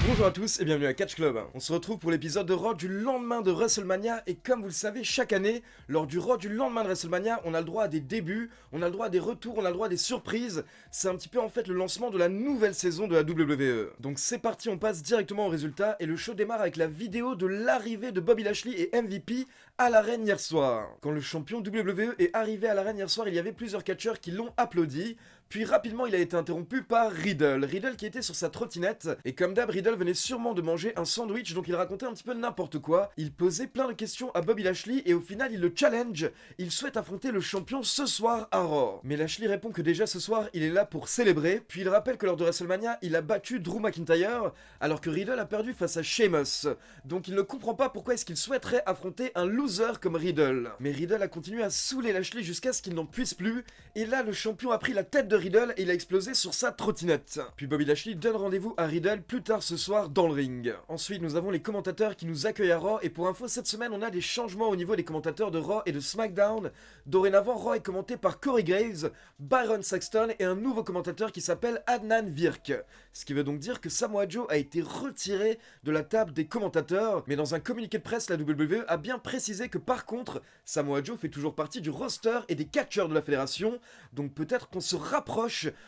Bonjour à tous et bienvenue à Catch Club. On se retrouve pour l'épisode de Raw du lendemain de WrestleMania et comme vous le savez, chaque année, lors du Raw du lendemain de WrestleMania, on a le droit à des débuts, on a le droit à des retours, on a le droit à des surprises. C'est un petit peu en fait le lancement de la nouvelle saison de la WWE. Donc c'est parti, on passe directement au résultat et le show démarre avec la vidéo de l'arrivée de Bobby Lashley et MVP à l'arène hier soir. Quand le champion WWE est arrivé à l'arène hier soir, il y avait plusieurs catcheurs qui l'ont applaudi. Puis rapidement il a été interrompu par Riddle qui était sur sa trottinette, et comme d'hab Riddle venait sûrement de manger un sandwich, donc il racontait un petit peu n'importe quoi, il posait plein de questions à Bobby Lashley et au final il le challenge, il souhaite affronter le champion ce soir à Raw. Mais Lashley répond que déjà ce soir il est là pour célébrer, puis il rappelle que lors de WrestleMania il a battu Drew McIntyre, alors que Riddle a perdu face à Sheamus, donc il ne comprend pas pourquoi est-ce qu'il souhaiterait affronter un loser comme Riddle. Mais Riddle a continué à saouler Lashley jusqu'à ce qu'il n'en puisse plus, et là le champion a pris la tête de Riddle et il a explosé sur sa trottinette. Puis Bobby Lashley donne rendez-vous à Riddle plus tard ce soir dans le ring. Ensuite nous avons les commentateurs qui nous accueillent à Raw et pour info cette semaine on a des changements au niveau des commentateurs de Raw et de SmackDown. Dorénavant Raw est commenté par Corey Graves, Byron Saxton et un nouveau commentateur qui s'appelle Adnan Virk. Ce qui veut donc dire que Samoa Joe a été retiré de la table des commentateurs, mais dans un communiqué de presse la WWE a bien précisé que par contre Samoa Joe fait toujours partie du roster et des catcheurs de la fédération, donc peut-être qu'on se rapproche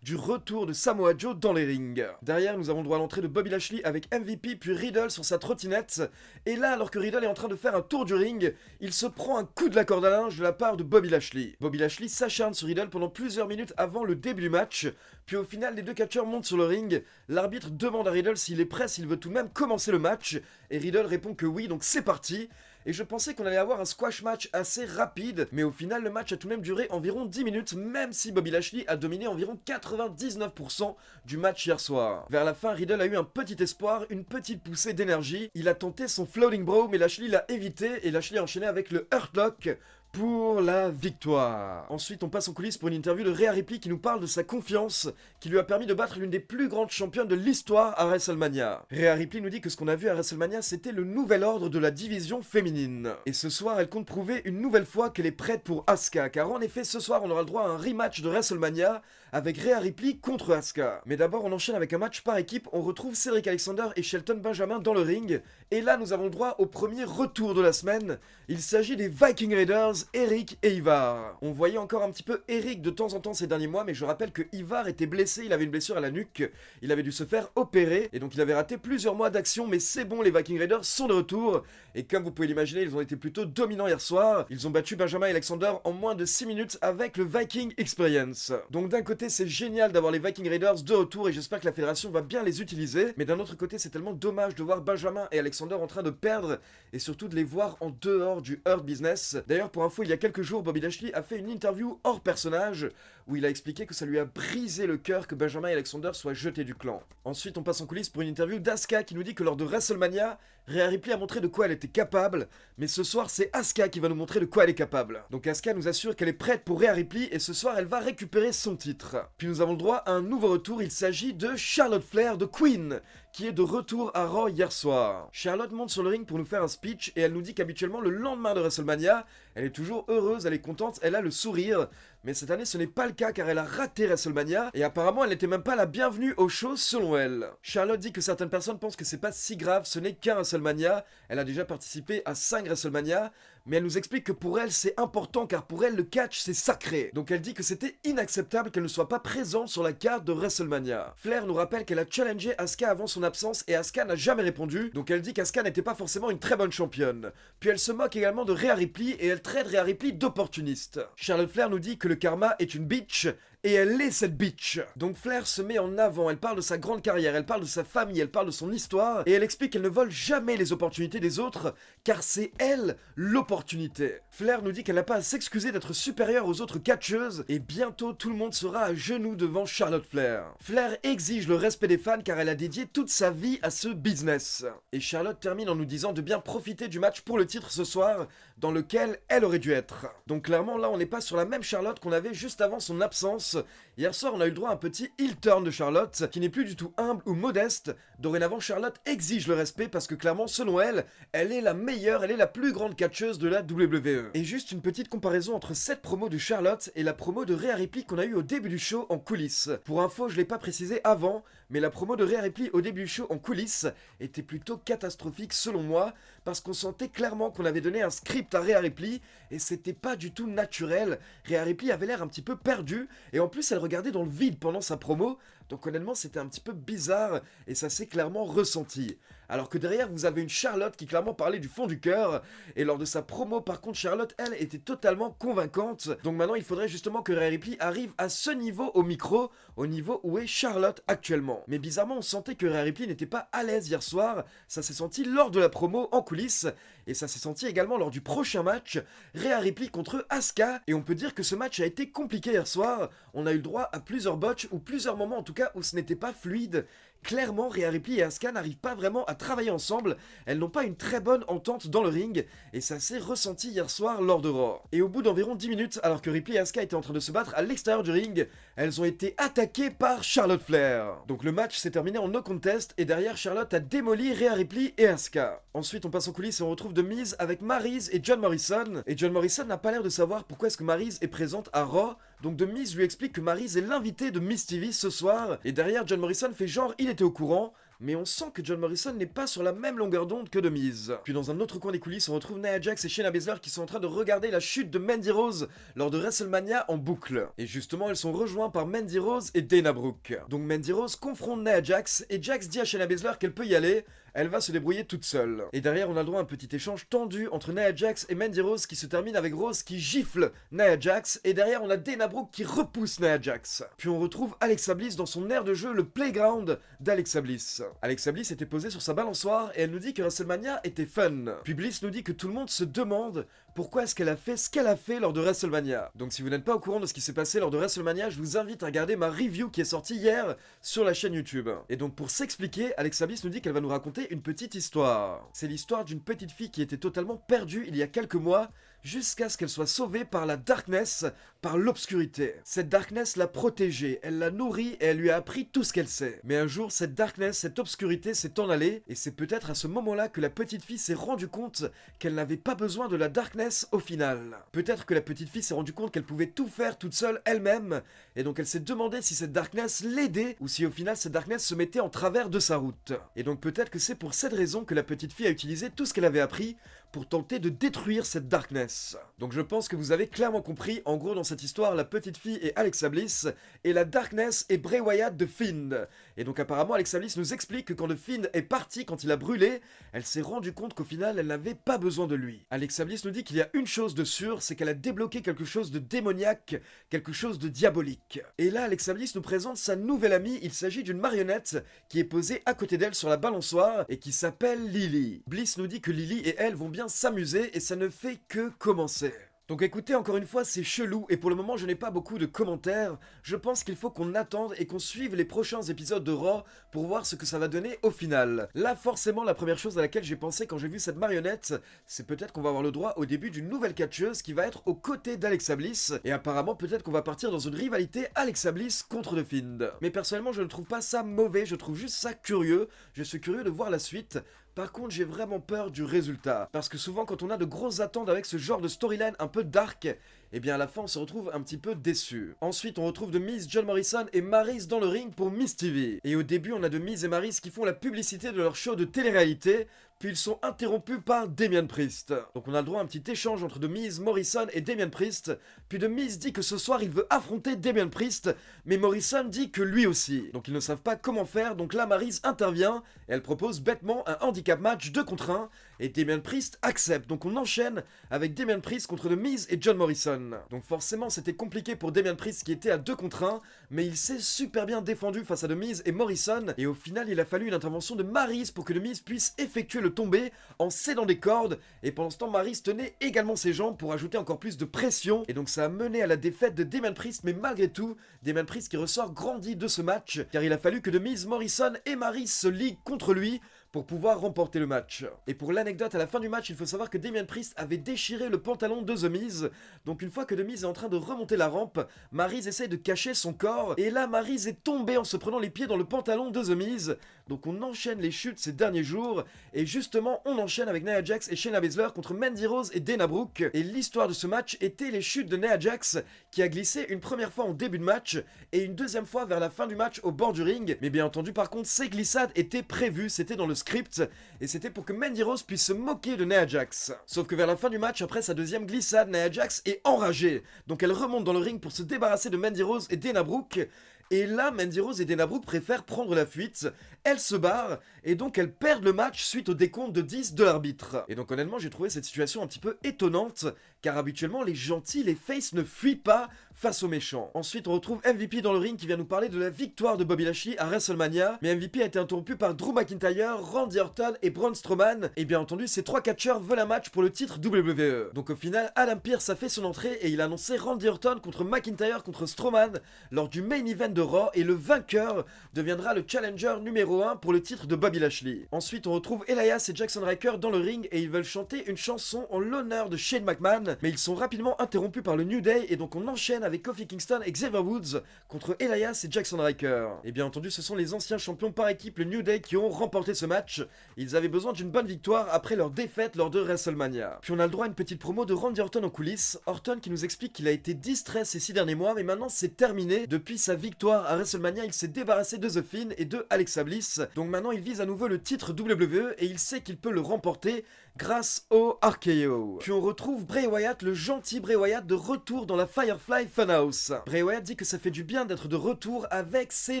du retour de Samoa Joe dans les rings. Derrière, nous avons le droit à l'entrée de Bobby Lashley avec MVP puis Riddle sur sa trottinette. Et là, alors que Riddle est en train de faire un tour du ring, il se prend un coup de la corde à linge de la part de Bobby Lashley. Bobby Lashley s'acharne sur Riddle pendant plusieurs minutes avant le début du match. Puis au final, les deux catcheurs montent sur le ring. L'arbitre demande à Riddle s'il est prêt, s'il veut tout de même commencer le match. Et Riddle répond que oui, donc c'est parti. Et je pensais qu'on allait avoir un squash match assez rapide, mais au final le match a tout de même duré environ 10 minutes, même si Bobby Lashley a dominé environ 99% du match hier soir. Vers la fin, Riddle a eu un petit espoir, une petite poussée d'énergie, il a tenté son floating bro, mais Lashley l'a évité, et Lashley a enchaîné avec le Hurt Lock pour la victoire. Ensuite, on passe en coulisses pour une interview de Rhea Ripley qui nous parle de sa confiance qui lui a permis de battre l'une des plus grandes championnes de l'histoire à WrestleMania. Rhea Ripley nous dit que ce qu'on a vu à WrestleMania, c'était le nouvel ordre de la division féminine. Et ce soir, elle compte prouver une nouvelle fois qu'elle est prête pour Asuka, car en effet, ce soir, on aura le droit à un rematch de WrestleMania avec Rhea Ripley contre Asuka. Mais d'abord, on enchaîne avec un match par équipe, on retrouve Cedric Alexander et Shelton Benjamin dans le ring, et là, nous avons le droit au premier retour de la semaine. Il s'agit des Viking Raiders, Eric et Ivar. On voyait encore un petit peu Eric de temps en temps ces derniers mois, mais je rappelle que Ivar était blessé, il avait une blessure à la nuque, il avait dû se faire opérer, et donc il avait raté plusieurs mois d'action, mais c'est bon, les Viking Raiders sont de retour, et comme vous pouvez l'imaginer, ils ont été plutôt dominants hier soir, ils ont battu Benjamin et Alexander en moins de 6 minutes avec le Viking Experience. Donc d'un côté c'est génial d'avoir les Viking Raiders de retour, et j'espère que la fédération va bien les utiliser, mais d'un autre côté c'est tellement dommage de voir Benjamin et Alexander en train de perdre, et surtout de les voir en dehors du Hurt Business. D'ailleurs pour info, il y a quelques jours, Bobby Lashley a fait une interview hors personnage où il a expliqué que ça lui a brisé le cœur que Benjamin et Alexander soient jetés du clan. Ensuite, on passe en coulisses pour une interview d'Asuka qui nous dit que lors de WrestleMania, Rhea Ripley a montré de quoi elle était capable, mais ce soir, c'est Asuka qui va nous montrer de quoi elle est capable. Donc Asuka nous assure qu'elle est prête pour Rhea Ripley et ce soir, elle va récupérer son titre. Puis nous avons le droit à un nouveau retour, il s'agit de Charlotte Flair de Queen, qui est de retour à Raw hier soir. Charlotte monte sur le ring pour nous faire un speech et elle nous dit qu'habituellement, le lendemain de WrestleMania, elle est toujours heureuse, elle est contente, elle a le sourire. Mais cette année, ce n'est pas le cas car elle a raté WrestleMania et apparemment, elle n'était même pas la bienvenue au show selon elle. Charlotte dit que certaines personnes pensent que c'est pas si grave, ce n'est qu'un WrestleMania. Elle a déjà participé à 5 WrestleMania, mais elle nous explique que pour elle, c'est important car pour elle, le catch, c'est sacré. Donc elle dit que c'était inacceptable qu'elle ne soit pas présente sur la carte de WrestleMania. Flair nous rappelle qu'elle a challengé Asuka avant son absence et Asuka n'a jamais répondu, donc elle dit qu'Asuka n'était pas forcément une très bonne championne. Puis elle se moque également de Rhea Ripley et elle traite Rhea Ripley d'opportuniste. Charlotte Flair nous dit que le karma est une bitch, et elle est cette bitch. Donc Flair se met en avant, elle parle de sa grande carrière, elle parle de sa famille, elle parle de son histoire, et elle explique qu'elle ne vole jamais les opportunités des autres, car c'est elle l'opportunité. Flair nous dit qu'elle n'a pas à s'excuser d'être supérieure aux autres catcheuses, et bientôt tout le monde sera à genoux devant Charlotte Flair. Flair exige le respect des fans car elle a dédié toute sa vie à ce business. Et Charlotte termine en nous disant de bien profiter du match pour le titre ce soir, dans lequel elle aurait dû être. Donc clairement là on n'est pas sur la même Charlotte qu'on avait juste avant son absence, ambiance. Hier soir, on a eu le droit à un petit heel turn de Charlotte, qui n'est plus du tout humble ou modeste. Dorénavant, Charlotte exige le respect parce que clairement, selon elle, elle est la meilleure, elle est la plus grande catcheuse de la WWE. Et juste une petite comparaison entre cette promo de Charlotte et la promo de Rhea Ripley qu'on a eu au début du show en coulisses. Pour info, je l'ai pas précisé avant, mais la promo de Rhea Ripley au début du show en coulisses était plutôt catastrophique selon moi, parce qu'on sentait clairement qu'on avait donné un script à Rhea Ripley, et c'était pas du tout naturel. Rhea Ripley avait l'air un petit peu perdue, et en plus elle regardait dans le vide pendant sa promo, donc honnêtement c'était un petit peu bizarre, et ça s'est clairement ressenti. Alors que derrière vous avez une Charlotte qui clairement parlait du fond du cœur, et lors de sa promo par contre Charlotte elle était totalement convaincante, donc maintenant il faudrait justement que Rhea Ripley arrive à ce niveau au micro, au niveau où est Charlotte actuellement. Mais bizarrement on sentait que Rhea Ripley n'était pas à l'aise hier soir, ça s'est senti lors de la promo en coulisses, et ça s'est senti également lors du prochain match, Rhea Ripley contre Asuka, et on peut dire que ce match a été compliqué hier soir, on a eu le droit à plusieurs botches, ou plusieurs moments en tout cas où ce n'était pas fluide. Clairement, Rhea Ripley et Asuka n'arrivent pas vraiment à travailler ensemble, elles n'ont pas une très bonne entente dans le ring, et ça s'est ressenti hier soir lors de Raw. Et au bout d'environ 10 minutes, alors que Ripley et Asuka étaient en train de se battre à l'extérieur du ring, elles ont été attaquées par Charlotte Flair. Donc le match s'est terminé en no contest, et derrière Charlotte a démoli Rhea Ripley et Asuka. Ensuite on passe en coulisses et on retrouve The Miz avec Maryse et John Morrison, et John Morrison n'a pas l'air de savoir pourquoi est-ce que Maryse est présente à Raw, donc The Miz lui explique que Maryse est l'invitée de Miz TV ce soir, et derrière John Morrison fait genre il était au courant, mais on sent que John Morrison n'est pas sur la même longueur d'onde que The Miz. Puis dans un autre coin des coulisses, on retrouve Nia Jax et Shayna Baszler qui sont en train de regarder la chute de Mandy Rose lors de WrestleMania en boucle. Et justement, elles sont rejointes par Mandy Rose et Dana Brooke. Donc Mandy Rose confronte Nia Jax et Jax dit à Shayna Baszler qu'elle peut y aller, elle va se débrouiller toute seule. Et derrière, on a le droit à un petit échange tendu entre Nia Jax et Mandy Rose qui se termine avec Rose qui gifle Nia Jax, et derrière, on a Dana Brooke qui repousse Nia Jax. Puis on retrouve Alexa Bliss dans son aire de jeu, le playground d'Alexa Bliss. Alexa Bliss était posée sur sa balançoire et elle nous dit que WrestleMania était fun. Puis Bliss nous dit que tout le monde se demande pourquoi est-ce qu'elle a fait ce qu'elle a fait lors de WrestleMania. Donc si vous n'êtes pas au courant de ce qui s'est passé lors de WrestleMania, je vous invite à regarder ma review qui est sortie hier sur la chaîne YouTube. Et donc pour s'expliquer, Alexa Bliss nous dit qu'elle va nous raconter une petite histoire. C'est l'histoire d'une petite fille qui était totalement perdue il y a quelques mois, jusqu'à ce qu'elle soit sauvée par la darkness, par l'obscurité. Cette darkness l'a protégée, elle l'a nourrie et elle lui a appris tout ce qu'elle sait. Mais un jour, cette darkness, cette obscurité s'est en allée, et c'est peut-être à ce moment-là que la petite fille s'est rendue compte qu'elle n'avait pas besoin de la darkness au final. Peut-être que la petite fille s'est rendue compte qu'elle pouvait tout faire toute seule elle-même, et donc elle s'est demandé si cette darkness l'aidait, ou si au final cette darkness se mettait en travers de sa route. Et donc peut-être que c'est pour cette raison que la petite fille a utilisé tout ce qu'elle avait appris pour tenter de détruire cette darkness. Donc je pense que vous avez clairement compris, en gros dans cette histoire, la petite fille est Alexa Bliss, et la darkness est Bray Wyatt de Fiend. Et donc apparemment Alexa Bliss nous explique que quand The Fiend est parti, quand il a brûlé, elle s'est rendue compte qu'au final elle n'avait pas besoin de lui. Alexa Bliss nous dit qu'il y a une chose de sûre, c'est qu'elle a débloqué quelque chose de démoniaque, quelque chose de diabolique. Et là Alexa Bliss nous présente sa nouvelle amie, il s'agit d'une marionnette qui est posée à côté d'elle sur la balançoire et qui s'appelle Lily. Bliss nous dit que Lily et elle vont bien s'amuser et ça ne fait que commencer. Donc écoutez, encore une fois, c'est chelou, et pour le moment je n'ai pas beaucoup de commentaires. Je pense qu'il faut qu'on attende et qu'on suive les prochains épisodes de Raw pour voir ce que ça va donner au final. Là, forcément, la première chose à laquelle j'ai pensé quand j'ai vu cette marionnette, c'est peut-être qu'on va avoir le droit au début d'une nouvelle catcheuse qui va être aux côtés d'Alexa Bliss, et apparemment peut-être qu'on va partir dans une rivalité Alexa Bliss contre The Fiend. Mais personnellement, je ne trouve pas ça mauvais, je trouve juste ça curieux. Je suis curieux de voir la suite. Par contre, j'ai vraiment peur du résultat, parce que souvent quand on a de grosses attentes avec ce genre de storyline un peu dark, et bien à la fin on se retrouve un petit peu déçu. Ensuite on retrouve The Miz, John Morrison et Maryse dans le ring pour Miz TV. Et au début on a The Miz et Maryse qui font la publicité de leur show de télé-réalité, puis ils sont interrompus par Damian Priest. Donc on a le droit à un petit échange entre The Miz, Morrison et Damian Priest, puis The Miz dit que ce soir il veut affronter Damian Priest, mais Morrison dit que lui aussi. Donc ils ne savent pas comment faire, donc là Maryse intervient, et elle propose bêtement un handicap match 2 contre 1, et Damian Priest accepte. Donc on enchaîne avec Damian Priest contre The Miz et John Morrison. Donc forcément c'était compliqué pour Damian Priest qui était à 2 contre 1, mais il s'est super bien défendu face à The Miz et Morrison, et au final il a fallu une intervention de Maryse pour que The Miz puisse effectuer le tombé en cédant des cordes, et pendant ce temps Maryse tenait également ses jambes pour ajouter encore plus de pression, et donc ça a mené à la défaite de Damian Priest, mais malgré tout, Damian Priest qui ressort grandi de ce match, car il a fallu que The Miz, Morrison et Maryse se liguent contre lui pour pouvoir remporter le match. Et pour l'anecdote, à la fin du match, il faut savoir que Damien Priest avait déchiré le pantalon de The Miz. Donc une fois que The Miz est en train de remonter la rampe, Maryse essaye de cacher son corps. Et là, Maryse est tombée en se prenant les pieds dans le pantalon de The Miz. Donc on enchaîne les chutes ces derniers jours. Et justement, on enchaîne avec Nia Jax et Shayna Baszler contre Mandy Rose et Dana Brooke. Et l'histoire de ce match était les chutes de Nia Jax, qui a glissé une première fois en début de match et une deuxième fois vers la fin du match au bord du ring. Mais bien entendu, par contre, ces glissades étaient prévues, c'était dans le script, et c'était pour que Mandy Rose puisse se moquer de Nia Jax. Sauf que vers la fin du match, après sa deuxième glissade, Nia Jax est enragée. Donc elle remonte dans le ring pour se débarrasser de Mandy Rose et Dana Brooke. Et là, Mandy Rose et Dana Brooke préfèrent prendre la fuite, elles se barrent, et donc elles perdent le match suite au décompte de 10 de l'arbitre. Et donc honnêtement, j'ai trouvé cette situation un petit peu étonnante, car habituellement, les gentils, les faces ne fuient pas face aux méchants. Ensuite, on retrouve MVP dans le ring qui vient nous parler de la victoire de Bobby Lashley à WrestleMania, mais MVP a été interrompu par Drew McIntyre, Randy Orton et Braun Strowman, et bien entendu, ces trois catcheurs veulent un match pour le titre WWE. Donc au final, Adam Pearce a fait son entrée et il a annoncé Randy Orton contre McIntyre contre Strowman lors du main event de Raw, et le vainqueur deviendra le challenger numéro 1 pour le titre de Bobby Lashley. Ensuite, on retrouve Elias et Jackson Ryker dans le ring et ils veulent chanter une chanson en l'honneur de Shane McMahon, mais ils sont rapidement interrompus par le New Day et donc on enchaîne avec Kofi Kingston et Xavier Woods contre Elias et Jackson Ryker. Et bien entendu, ce sont les anciens champions par équipe, le New Day, qui ont remporté ce match. Ils avaient besoin d'une bonne victoire après leur défaite lors de WrestleMania. Puis on a le droit à une petite promo de Randy Orton en coulisses. Orton qui nous explique qu'il a été distrait ces 6 derniers mois, mais maintenant c'est terminé. Depuis sa victoire à WrestleMania, il s'est débarrassé de The Fiend et de Alexa Bliss. Donc maintenant il vise à nouveau le titre WWE et il sait qu'il peut le remporter grâce au RKO. Puis on retrouve Bray Wyatt, le gentil Bray Wyatt, de retour dans la Firefly Funhouse. Bray Wyatt dit que ça fait du bien d'être de retour avec ses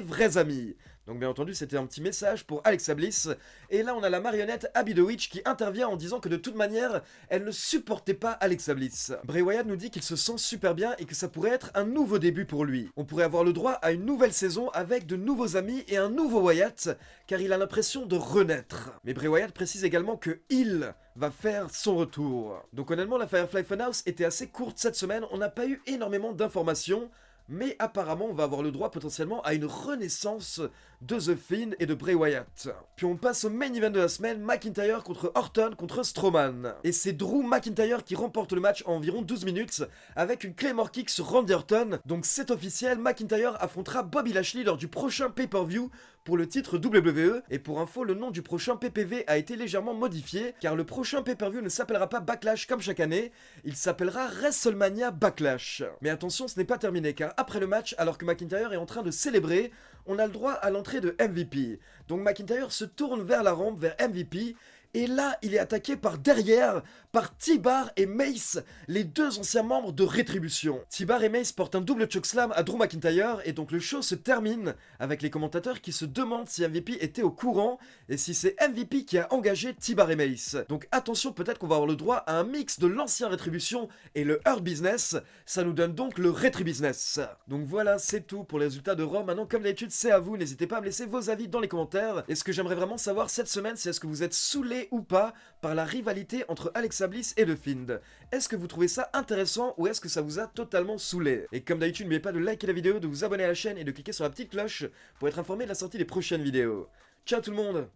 vrais amis. Donc bien entendu, c'était un petit message pour Alexa Bliss. Et là, on a la marionnette Abby the Witch qui intervient en disant que de toute manière, elle ne supportait pas Alexa Bliss. Bray Wyatt nous dit qu'il se sent super bien et que ça pourrait être un nouveau début pour lui. On pourrait avoir le droit à une nouvelle saison avec de nouveaux amis et un nouveau Wyatt, car il a l'impression de renaître. Mais Bray Wyatt précise également que il va faire son retour. Donc honnêtement, la Firefly Funhouse était assez courte cette semaine, on n'a pas eu énormément d'informations. Mais apparemment, on va avoir le droit potentiellement à une renaissance de The Fiend et de Bray Wyatt. Puis on passe au main event de la semaine, McIntyre contre Orton contre Strowman. Et c'est Drew McIntyre qui remporte le match en environ 12 minutes avec une Claymore Kick sur Randy Orton. Donc c'est officiel, McIntyre affrontera Bobby Lashley lors du prochain pay-per-view pour le titre WWE. Et pour info, le nom du prochain PPV a été légèrement modifié, car le prochain pay-per-view ne s'appellera pas Backlash comme chaque année, il s'appellera WrestleMania Backlash. Mais attention, ce n'est pas terminé, car après le match, alors que McIntyre est en train de célébrer, on a le droit à l'entrée de MVP. Donc McIntyre se tourne vers la rampe, vers MVP, et là, il est attaqué par derrière, par T-Bar et Mace, les deux anciens membres de Rétribution. T-Bar et Mace portent un double chokeslam à Drew McIntyre, et donc le show se termine avec les commentateurs qui se demandent si MVP était au courant, et si c'est MVP qui a engagé T-Bar et Mace. Donc attention, peut-être qu'on va avoir le droit à un mix de l'ancien Rétribution et le Hurt Business, ça nous donne donc le Rétribusiness. Donc voilà, c'est tout pour les résultats de Raw. Maintenant, comme d'habitude, c'est à vous, n'hésitez pas à me laisser vos avis dans les commentaires. Et ce que j'aimerais vraiment savoir cette semaine, c'est est-ce que vous êtes saoulés ou pas par la rivalité entre Alexa Bliss et The Fiend. Est-ce que vous trouvez ça intéressant ou est-ce que ça vous a totalement saoulé? Et comme d'habitude, n'oubliez pas de liker la vidéo, de vous abonner à la chaîne et de cliquer sur la petite cloche pour être informé de la sortie des prochaines vidéos. Ciao tout le monde!